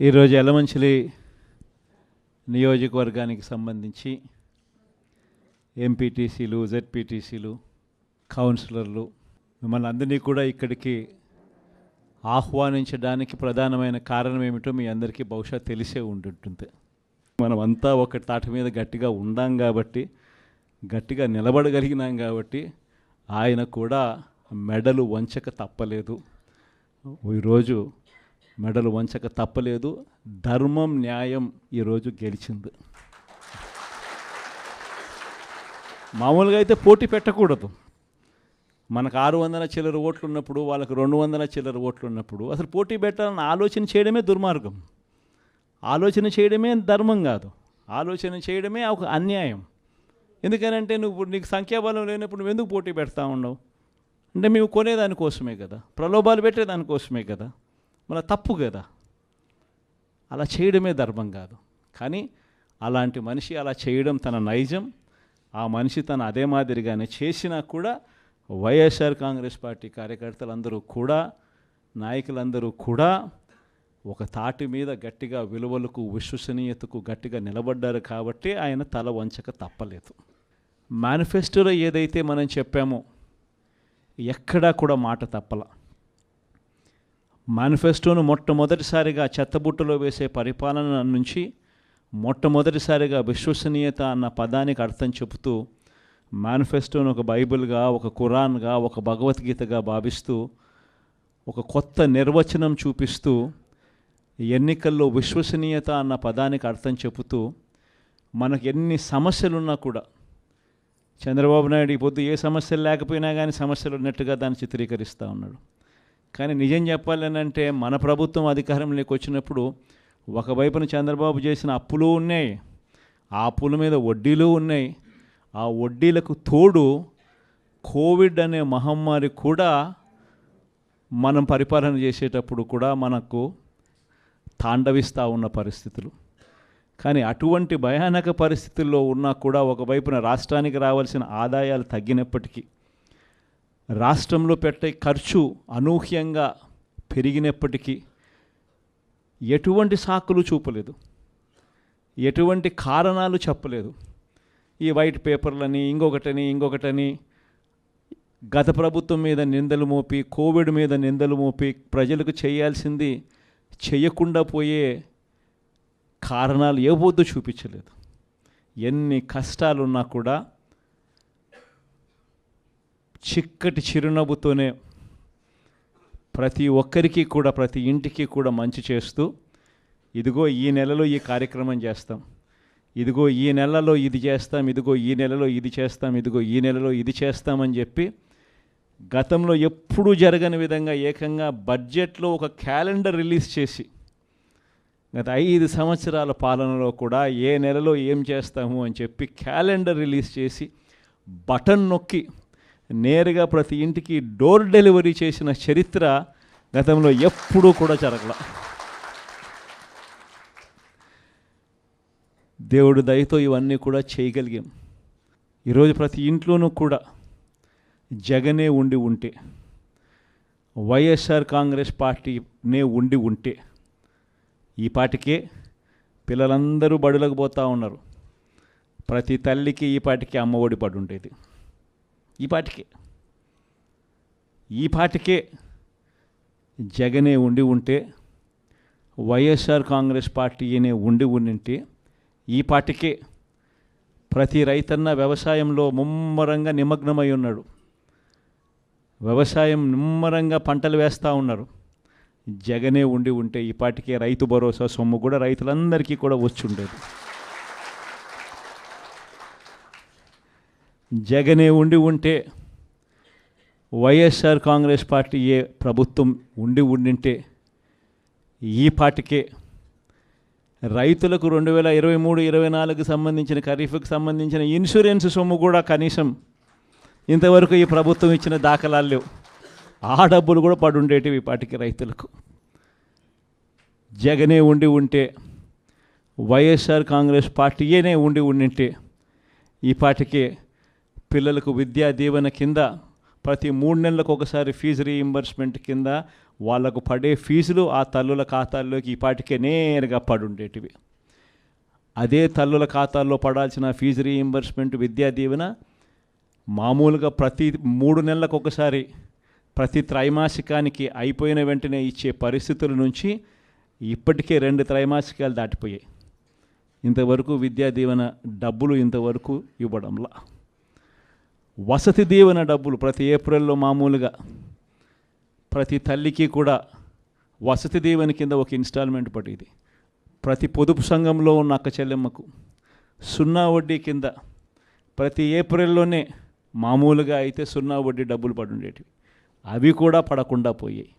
ఈరోజు యలమంచిలి నియోజకవర్గానికి సంబంధించి ఎంపీటీసీలు, జెడ్పీటీసీలు, కౌన్సిలర్లు మిమ్మల్ని అందరినీ కూడా ఇక్కడికి ఆహ్వానించడానికి ప్రధానమైన కారణం ఏమిటో మీ అందరికీ బహుశా తెలిసే ఉంటుంటుంది. మనమంతా ఒక తాటి మీద గట్టిగా ఉండాం కాబట్టి, గట్టిగా నిలబడగలిగినాం కాబట్టి ఆయన కూడా మెడలు వంచక తప్పలేదు. ఈరోజు మెడలు వంచక తప్పలేదు. ధర్మం, న్యాయం ఈరోజు గెలిచింది. మామూలుగా అయితే పోటీ పెట్టకూడదు. మనకు 600 చిల్లర ఓట్లు ఉన్నప్పుడు, వాళ్ళకు 200 చిల్లర ఓట్లు ఉన్నప్పుడు అసలు పోటీ పెట్టాలని ఆలోచన చేయడమే దుర్మార్గం. ఆలోచన చేయడమే ధర్మం కాదు, ఆలోచన చేయడమే ఒక అన్యాయం. ఎందుకనంటే నీకు సంఖ్యాబలం లేనప్పుడు నువ్వు ఎందుకు పోటీ పెడతా ఉండవు? అంటే మేము కొనేదానికోసమే కదా, ప్రలోభాలు పెట్టేదానికోసమే కదా, మన తప్పు కదా. అలా చేయడమే ధర్మం కాదు. కానీ అలాంటి మనిషి అలా చేయడం తన నైజం. ఆ మనిషి తన అదే మాదిరిగానే చేసినా కూడా వైఎస్ఆర్ కాంగ్రెస్ పార్టీ కార్యకర్తలందరూ కూడా, నాయకులందరూ కూడా ఒక తాటి మీద గట్టిగా విలువలకు, విశ్వసనీయతకు గట్టిగా నిలబడ్డారు కాబట్టి ఆయన తల వంచక తప్పలేదు. మేనిఫెస్టోలో ఏదైతే మనం చెప్పామో ఎక్కడా కూడా మాట తప్పల. మేనిఫెస్టోను మొట్టమొదటిసారిగా చెత్తబుట్టలో వేసే పరిపాలన నుంచి మొట్టమొదటిసారిగా విశ్వసనీయత అన్న పదానికి అర్థం చెబుతూ మేనిఫెస్టోను ఒక బైబిల్గా, ఒక ఖురాన్గా, ఒక భగవద్గీతగా భావిస్తూ ఒక కొత్త నిర్వచనం చూపిస్తూ ఎన్నికల్లో విశ్వసనీయత అన్న పదానికి అర్థం చెబుతూ మనకు ఎన్ని సమస్యలున్నా కూడా చంద్రబాబు నాయుడు ఈ పొద్దు ఏ సమస్యలు లేకపోయినా కానీ సమస్యలు ఉన్నట్టుగా దాన్ని చిత్రీకరిస్తూ ఉన్నాడు. కానీ నిజం చెప్పాలనంటే మన ప్రభుత్వం అధికారంలోకి వచ్చినప్పుడు ఒకవైపున చంద్రబాబు చేసిన అప్పులు ఉన్నాయి, ఆ అప్పుల మీద వడ్డీలు ఉన్నాయి. ఆ వడ్డీలకు తోడు కోవిడ్ అనే మహమ్మారి కూడా మనం పరిపాలన చేసేటప్పుడు కూడా మనకు తాండవిస్తూ ఉన్న పరిస్థితులు. కానీ అటువంటి భయానక పరిస్థితుల్లో ఉన్నా కూడా ఒకవైపున రాష్ట్రానికి రావాల్సిన ఆదాయాలు తగ్గినప్పటికీ, రాష్ట్రంలో పెట్టే ఖర్చు అనూహ్యంగా పెరిగినప్పటికీ ఎటువంటి సాకులు చూపలేదు, ఎటువంటి కారణాలు చెప్పలేదు. ఈ వైట్ పేపర్లని, ఇంకొకటని గత ప్రభుత్వం మీద నిందలు మోపి, కోవిడ్ మీద నిందలు మోపి ప్రజలకు చేయాల్సింది చేయకుండా పోయే కారణాలు ఏ పొద్దు చూపించలేదు. ఎన్ని కష్టాలున్నా కూడా చిక్కటి చిరునవ్వుతోనే ప్రతి ఒక్కరికి కూడా, ప్రతి ఇంటికి కూడా మంచి చేస్తూ, ఇదిగో ఈ నెలలో ఈ కార్యక్రమం చేస్తాం, ఇదిగో ఈ నెలలో ఇది చేస్తాం, ఇదిగో ఈ నెలలో ఇది చేస్తాం, ఇదిగో ఈ నెలలో ఇది చేస్తామని చెప్పి గతంలో ఎప్పుడూ జరగని విధంగా ఏకంగా బడ్జెట్లో ఒక క్యాలెండర్ రిలీజ్ చేసి గత 5 సంవత్సరాల పాలనలో కూడా ఏ నెలలో ఏం చేస్తాము అని చెప్పి క్యాలెండర్ రిలీజ్ చేసి బటన్ నొక్కి నేరుగా ప్రతి ఇంటికి డోర్ డెలివరీ చేసిన చరిత్ర గతంలో ఎప్పుడూ కూడా జరగల. దేవుడు దయతో ఇవన్నీ కూడా చేయగలిగాం. ఈరోజు ప్రతి ఇంట్లోనూ కూడా జగనే ఉండి ఉంటే, వైఎస్ఆర్ కాంగ్రెస్ పార్టీనే ఉండి ఉంటే ఈ పాటికే పిల్లలందరూ బడులకు పోతూ ఉన్నారు. ప్రతి తల్లికి ఈ పాటికి అమ్మఒడి పడి ఉండేది. ఈ పాటికే జగనే ఉండి ఉంటే, వైఎస్ఆర్ కాంగ్రెస్ పార్టీనే ఉండి ఉండింటే ఈ పాటికే ప్రతి రైతన్న వ్యవసాయంలో ముమ్మరంగా నిమగ్నమై ఉన్నాడు. వ్యవసాయం నిమ్మరంగా పంటలు వేస్తూ ఉన్నారు. జగనే ఉండి ఉంటే ఈ పాటికే రైతు భరోసా సొమ్ము కూడా రైతులందరికీ కూడా వచ్చి ఉండేది. జగనే ఉండి ఉంటే, వైఎస్ఆర్ కాంగ్రెస్ పార్టీ ప్రభుత్వం ఉండింటే ఈ పాటికే రైతులకు 2023-24 సంబంధించిన ఖరీఫ్కి సంబంధించిన ఇన్సూరెన్స్ సొమ్ము కూడా కనీసం ఇంతవరకు ఈ ప్రభుత్వం ఇచ్చిన దాఖలాలు లేవు. ఆ డబ్బులు కూడా పడి ఉండేటివి ఈ పాటికి రైతులకు. జగనే ఉండి ఉంటే, వైఎస్ఆర్ కాంగ్రెస్ పార్టీనే ఉండింటే ఈ పాటికే పిల్లలకు విద్యా దీవెన కింద ప్రతి 3 నెలలకు ఒకసారి ఫీజు రీయింబర్స్మెంట్ కింద వాళ్ళకు పడే ఫీజులు ఆ తల్లుల ఖాతాల్లోకి ఈ పాటికే నేరుగా పడుండేటివి. అదే తల్లుల ఖాతాల్లో పడాల్సిన ఫీజు రీయింబర్స్మెంట్ విద్యా దీవెన మామూలుగా ప్రతి 3 నెలలకు ఒకసారి ప్రతి త్రైమాసికానికి అయిపోయిన వెంటనే ఇచ్చే పరిస్థితుల నుంచి ఇప్పటికే 2 త్రైమాసికాలు దాటిపోయాయి. ఇంతవరకు విద్యా దీవెన డబ్బులు ఇంతవరకు ఇవ్వడంలా. వసతి దీవెన డబ్బులు ప్రతి ఏప్రిల్లో మామూలుగా ప్రతి తల్లికి కూడా వసతి దీవెన కింద ఒక ఇన్స్టాల్మెంట్ పడేది. ప్రతి పొదుపు సంఘంలో ఉన్న అక్క చెల్లెమ్మకు 0 వడ్డీ కింద ప్రతి ఏప్రిల్లోనే మామూలుగా అయితే 0 వడ్డీ డబ్బులు పడుండేటివి. అవి కూడా పడకుండా పోయాయి.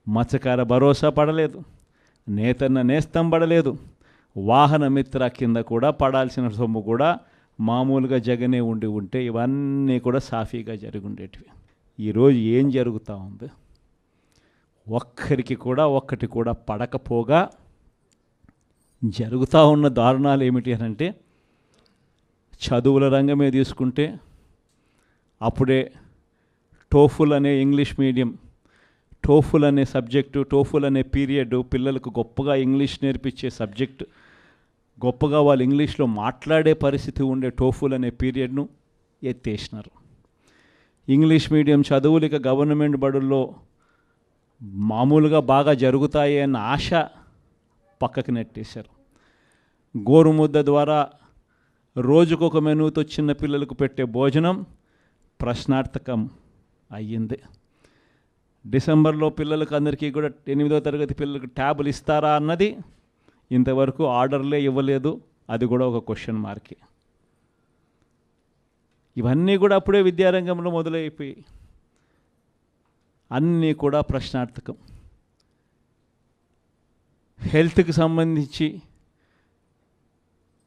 మత్స్యకార భరోసా పడలేదు, నేతన్న నేస్తం పడలేదు, వాహన మిత్ర కింద కూడా పడాల్సిన సొమ్ము కూడా మామూలుగా జగనే ఉంటే ఇవన్నీ కూడా సాఫీగా జరిగి ఉండేటివి. ఈరోజు ఏం జరుగుతూ ఉంది? ఒక్కటి కూడా పడకపోగా జరుగుతూ ఉన్న దారుణాలు ఏమిటి అని అంటే, చదువుల రంగమే తీసుకుంటే అప్పుడే టోఫుల్ అనే ఇంగ్లీష్ మీడియం, టోఫుల్ అనే సబ్జెక్టు, టోఫుల్ అనే పీరియడ్ పిల్లలకు గొప్పగా ఇంగ్లీష్ నేర్పించే సబ్జెక్టు, గొప్పగా వాళ్ళు ఇంగ్లీష్లో మాట్లాడే పరిస్థితి ఉండే టోఫుల్ అనే పీరియడ్ను ఎత్తేసినారు. ఇంగ్లీష్ మీడియం చదువులు ఇక గవర్నమెంట్ బడుల్లో మామూలుగా బాగా జరుగుతాయి అన్న ఆశ పక్కకి నెట్టేశారు. గోరుముద్ద ద్వారా రోజుకొక మెనూతో చిన్న పిల్లలకు పెట్టే భోజనం ప్రశ్నార్థకం అయ్యింది. డిసెంబర్లో పిల్లలకు అందరికీ కూడా 8వ తరగతి పిల్లలకు ట్యాబులు ఇస్తారా అన్నది ఇంతవరకు ఆర్డర్లే ఇవ్వలేదు. అది కూడా ఒక క్వశ్చన్ మార్కే. ఇవన్నీ కూడా అప్పుడే విద్యారంగంలో మొదలైపోయి అన్నీ కూడా ప్రశ్నార్థకం. హెల్త్కి సంబంధించి,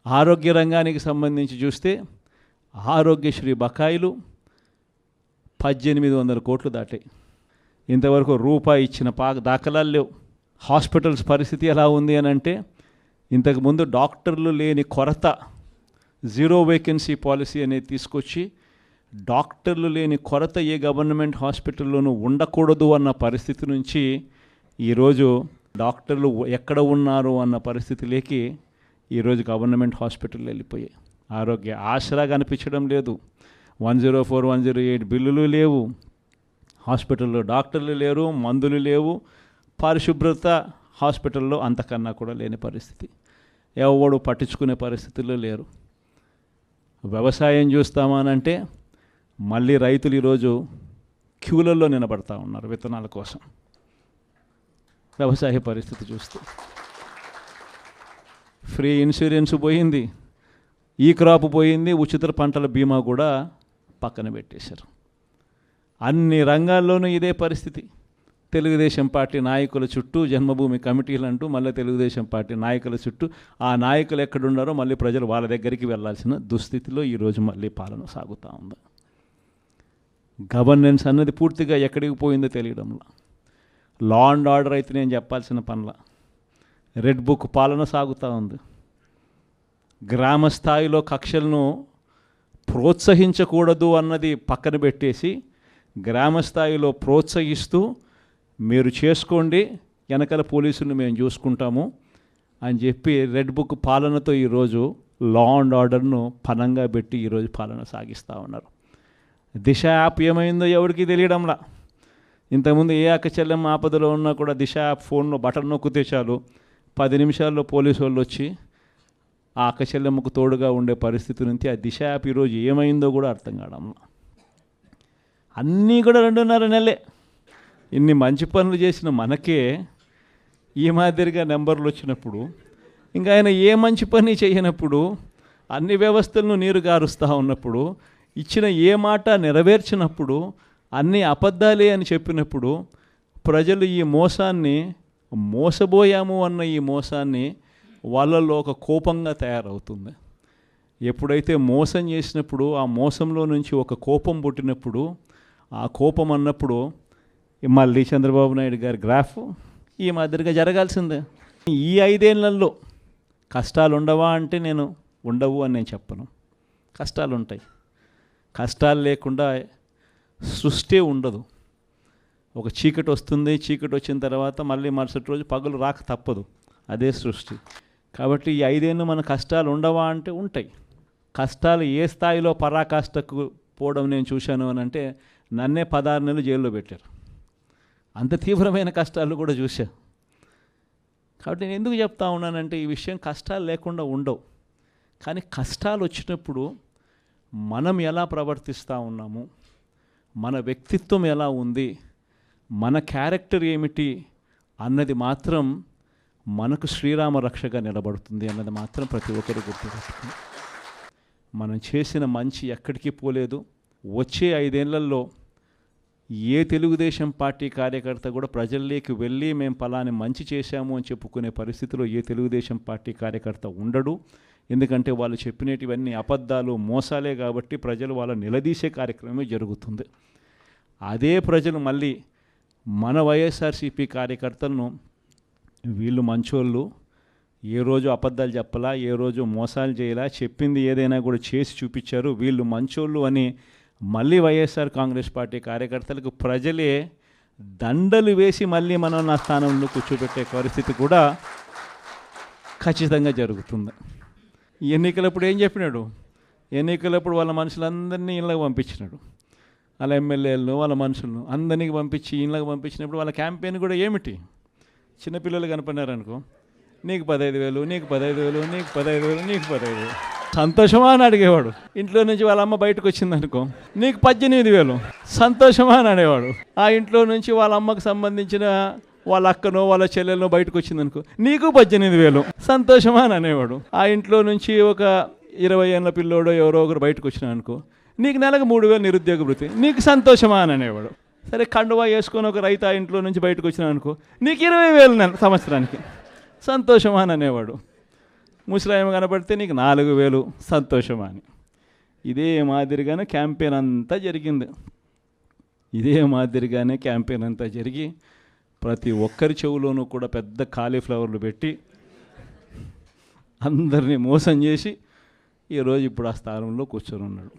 ఆరోగ్య రంగానికి సంబంధించి చూస్తే ఆరోగ్యశ్రీ బకాయిలు 1800 కోట్లు దాటాయి. ఇంతవరకు రూపాయి ఇచ్చిన దాఖలాలు లేవు. హాస్పిటల్స్ పరిస్థితి ఎలా ఉంది అని అంటే, ఇంతకుముందు డాక్టర్లు లేని కొరత, 0 వేకెన్సీ పాలసీ అనేది తీసుకొచ్చి డాక్టర్లు లేని కొరత ఏ గవర్నమెంట్ హాస్పిటల్లోనూ ఉండకూడదు అన్న పరిస్థితి నుంచి ఈరోజు డాక్టర్లు ఎక్కడ ఉన్నారు అన్న పరిస్థితిలోకి ఈరోజు గవర్నమెంట్ హాస్పిటల్ వెళ్ళిపోయాయి. ఆరోగ్య ఆసరా కనిపించడం లేదు. 104, 108 బిల్లులు లేవు. హాస్పిటల్లో డాక్టర్లు లేరు, మందులు లేవు, పరిశుభ్రత హాస్పిటల్లో అంతకన్నా కూడా లేని పరిస్థితి. ఎవడు పట్టించుకునే పరిస్థితుల్లో లేరు. వ్యవసాయం చూస్తామనంటే మళ్ళీ రైతులు ఈరోజు క్యూలలో నిలబడతా ఉన్నారు విత్తనాల కోసం. వ్యవసాయ పరిస్థితి చూస్తూ ఫ్రీ ఇన్సూరెన్స్ పోయింది, ఈ క్రాప్ పోయింది, ఉచిత పంటల బీమా కూడా పక్కన పెట్టేశారు. అన్ని రంగాల్లోనూ ఇదే పరిస్థితి. తెలుగుదేశం పార్టీ నాయకుల చుట్టూ జన్మభూమి కమిటీలు అంటూ మళ్ళీ తెలుగుదేశం పార్టీ నాయకుల చుట్టూ, ఆ నాయకులు ఎక్కడున్నారో మళ్ళీ ప్రజలు వాళ్ళ దగ్గరికి వెళ్ళాల్సిన దుస్థితిలో ఈరోజు మళ్ళీ పాలన సాగుతూ ఉంది. గవర్నెన్స్ అన్నది పూర్తిగా ఎక్కడికి పోయిందో తెలియడంలా. లా అండ్ ఆర్డర్ అయితే నేను చెప్పాల్సిన పనుల, రెడ్ బుక్ పాలన సాగుతూ ఉంది. గ్రామ స్థాయిలో కక్షలను ప్రోత్సహించకూడదు అన్నది పక్కన పెట్టేసి, గ్రామ స్థాయిలో ప్రోత్సహిస్తూ మీరు చేసుకోండి, వెనకాల పోలీసులను మేము చూసుకుంటాము అని చెప్పి రెడ్ బుక్ పాలనతో ఈరోజు లా అండ్ ఆర్డర్ను పనంగా పెట్టి ఈరోజు పాలన సాగిస్తూ ఉన్నారు. దిశ యాప్ ఏమైందో ఎవరికి తెలియడంలా. ఇంతకుముందు ఏ అక్క చెల్లెమ్మ ఆపదలో ఉన్నా కూడా దిశ యాప్ ఫోన్లో బటన్ నొక్కితే చాలు 10 నిమిషాల్లో పోలీసు వాళ్ళు వచ్చి ఆ అక్క చెల్లెమ్మకు తోడుగా ఉండే పరిస్థితి నుంచి ఆ దిశ యాప్ ఈరోజు ఏమైందో కూడా అర్థం కావడంలా. అన్నీ కూడా 2.5 నెలలే. ఇన్ని మంచి పనులు చేసిన మనకే ఈ మాదిరిగా నెంబర్లు వచ్చినప్పుడు, ఇంకా ఆయన ఏ మంచి పని చేయనప్పుడు, అన్ని వ్యవస్థలను నీరు గారుస్తూ ఉన్నప్పుడు, ఇచ్చిన ఏ మాట నెరవేర్చినప్పుడు, అన్నీ అబద్ధాలే అని చెప్పినప్పుడు, ప్రజలు ఈ మోసాన్ని, మోసబోయాము అన్న ఈ మోసాన్ని వాళ్ళల్లో ఒక కోపంగా తయారవుతుంది. ఎప్పుడైతే మోసం చేసినప్పుడు ఆ మోసంలో నుంచి ఒక కోపం పుట్టినప్పుడు, ఆ కోపం అన్నప్పుడు మళ్ళీ చంద్రబాబు నాయుడు గారి గ్రాఫ్ ఈ మాదిరిగా జరగాల్సిందే. ఈ 5 ఏళ్లలో కష్టాలు ఉండవా అంటే నేను ఉండవు అని నేను చెప్పను. కష్టాలు ఉంటాయి. కష్టాలు లేకుండా సృష్టి ఉండదు. ఒక చీకటి వస్తుంది, చీకటి వచ్చిన తర్వాత మళ్ళీ మరుసటి రోజు పగలు రాక తప్పదు, అదే సృష్టి. కాబట్టి ఈ 5 ఏళ్ళు మన కష్టాలు ఉండవా అంటే ఉంటాయి. కష్టాలు ఏ స్థాయిలో పరాకాష్ఠకు పోవడం నేను చూశాను అని అంటే, నన్నే 16 నెలలు జైల్లో పెట్టారు. అంత తీవ్రమైన కష్టాలు కూడా చూశా. కాబట్టి నేను ఎందుకు చెప్తా ఉన్నానంటే, ఈ విషయం కష్టాలు లేకుండా ఉండవు. కానీ కష్టాలు వచ్చినప్పుడు మనం ఎలా ప్రవర్తిస్తూ ఉన్నాము, మన వ్యక్తిత్వం ఎలా ఉంది, మన క్యారెక్టర్ ఏమిటి అన్నది మాత్రం మనకు శ్రీరామ రక్షగా నిలబడుతుంది అన్నది మాత్రం ప్రతి ఒక్కరు గుర్తుపెట్టుకుని, మనం చేసిన మంచి ఎక్కడికి పోలేదు. వచ్చే 5 ఏళ్లలో ఏ తెలుగుదేశం పార్టీ కార్యకర్త కూడా ప్రజల్లోకి వెళ్ళి మేము పలాని మంచి చేశాము అని చెప్పుకునే పరిస్థితిలో ఏ తెలుగుదేశం పార్టీ కార్యకర్త ఉండడు. ఎందుకంటే వాళ్ళు చెప్పినటివన్నీ అబద్ధాలు, మోసాలే. కాబట్టి ప్రజలు వాళ్ళ నిలదీసే కార్యక్రమమే జరుగుతుంది. అదే ప్రజలు మళ్ళీ మన వైఎస్ఆర్సీపీ కార్యకర్తలను వీళ్ళు మంచోళ్ళు, ఏ రోజు అబద్ధాలు చెప్పలా, ఏ రోజు మోసాలు చేయలా, చెప్పింది ఏదైనా కూడా చేసి చూపించారు, వీళ్ళు మంచోళ్ళు అని మళ్ళీ వైఎస్ఆర్ కాంగ్రెస్ పార్టీ కార్యకర్తలకు ప్రజలే దండలు వేసి మళ్ళీ మనం నా స్థానంలో కూర్చోబెట్టే పరిస్థితి కూడా ఖచ్చితంగా జరుగుతుంది. ఎన్నికలప్పుడు ఏం చెప్పినాడు? ఎన్నికలప్పుడు వాళ్ళ మనుషులందరినీ ఇళ్ళకి పంపించినాడు. వాళ్ళ ఎమ్మెల్యేలను, వాళ్ళ మనుషులను అందరినీ పంపించి ఇళ్ళకి పంపించినప్పుడు వాళ్ళ క్యాంపెయిన్ కూడా ఏమిటి? చిన్నపిల్లలు కనపడినారనుకో, నీకు 15,000, నీకు 15,000, నీకు 15,000, నీకు 15,000. సంతోషమా అని అడిగేవాడు. ఇంట్లో నుంచి వాళ్ళ అమ్మ బయటకు వచ్చిందనుకో, నీకు 18,000, సంతోషమా అని అనేవాడు. ఆ ఇంట్లో నుంచి వాళ్ళ అమ్మకు సంబంధించిన వాళ్ళ అక్కనో వాళ్ళ చెల్లెలనో బయటకు వచ్చిందనుకో, నీకు 18,000, సంతోషమా అని అనేవాడు. ఆ ఇంట్లో నుంచి ఒక 20 ఏళ్ళ పిల్లోడో ఎవరో ఒకరు బయటకు వచ్చినా అనుకో, నీకు నెలకు 3,000 నిరుద్యోగ వృత్తి, నీకు సంతోషమా అని అనేవాడు. సరే, కండువా వేసుకొని ఒక రైతు ఆ ఇంట్లో నుంచి బయటకు వచ్చినా అనుకో, నీకు 20,000 సంవత్సరానికి, సంతోషమా అని అనేవాడు. ముసలాయమ కనపడితే నీకు 4,000, సంతోషమా అని. ఇదే మాదిరిగానే క్యాంపెయిన్ అంతా జరిగింది. ఇదే మాదిరిగానే క్యాంపెయిన్ అంతా జరిగి ప్రతి ఒక్కరి చెవులోనూ కూడా పెద్ద కాలీఫ్లవర్లు పెట్టి అందరినీ మోసం చేసి ఈరోజు ఇప్పుడు ఆ స్థానంలో కూర్చొని ఉన్నాడు.